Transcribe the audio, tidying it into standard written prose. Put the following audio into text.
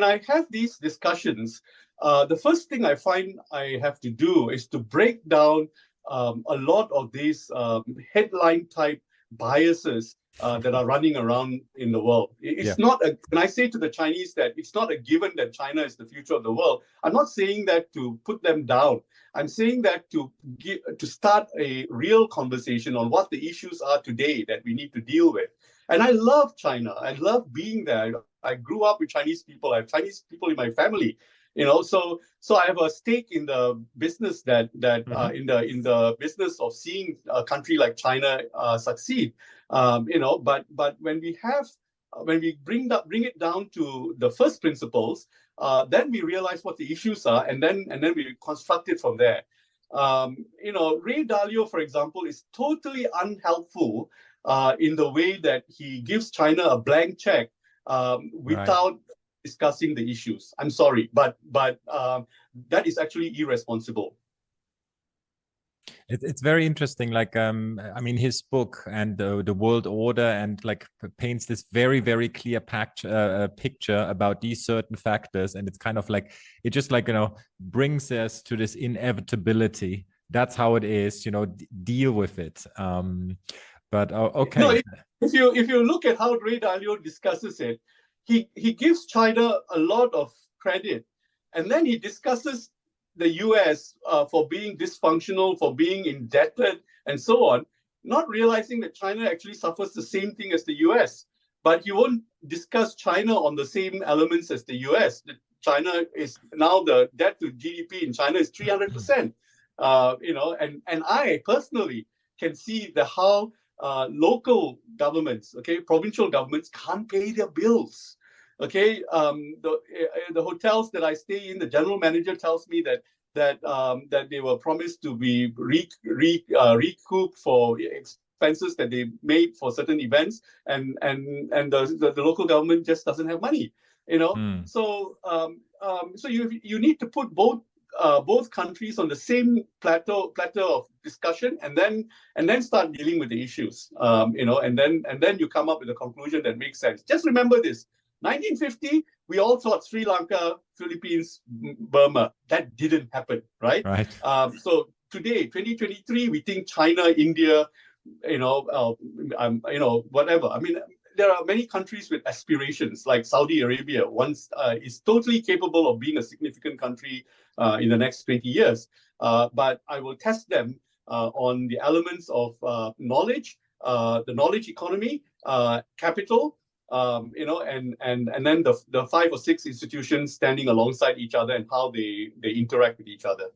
I have these discussions, the first thing I find I have to do is to break down a lot of these headline type biases that are running around in the world. It's not when I say to the Chinese that it's not a given that China is the future of the world, I'm not saying that to put them down. I'm saying that to start a real conversation on what the issues are today that we need to deal with. And I love China. I love being there. I grew up with Chinese people. I have Chinese people in my family. So I have a stake in the business that in the business of seeing a country like China succeed. But when we bring it down to the first principles, then we realize what the issues are, and then we construct it from there. Ray Dalio, for example, is totally unhelpful in the way that he gives China a blank check without discussing the issues. I'm sorry, but that is actually irresponsible. It's very interesting. Like, I mean, his book and the world order and like paints this very, very clear picture about these certain factors. And it's kind of like, it just like, brings us to this inevitability. That's how it is, deal with it. But okay. No, if you look at how Ray Dalio discusses it, he gives China a lot of credit, and then he discusses the US for being dysfunctional, for being indebted, and so on, not realizing that China actually suffers the same thing as the US. But he won't discuss China on the same elements as the US. China is now, the debt to GDP in China is 300%. And I personally can see how local governments, provincial governments can't pay their bills. The hotels that I stay in, the general manager tells me that they were promised to be recouped for expenses that they made for certain events, and the local government just doesn't have money. So you need to put both countries on the same plateau of discussion, and then start dealing with the issues. And then you come up with a conclusion that makes sense. Just remember this: 1950, we all thought Sri Lanka, Philippines, Burma. That didn't happen, right? Right. So today, 2023, we think China, India, whatever. I mean, there are many countries with aspirations, like Saudi Arabia. Is totally capable of being a significant country in the next 20 years. But I will test them on the elements of knowledge, the knowledge economy, capital. And then the 5 or 6 institutions standing alongside each other and how they interact with each other.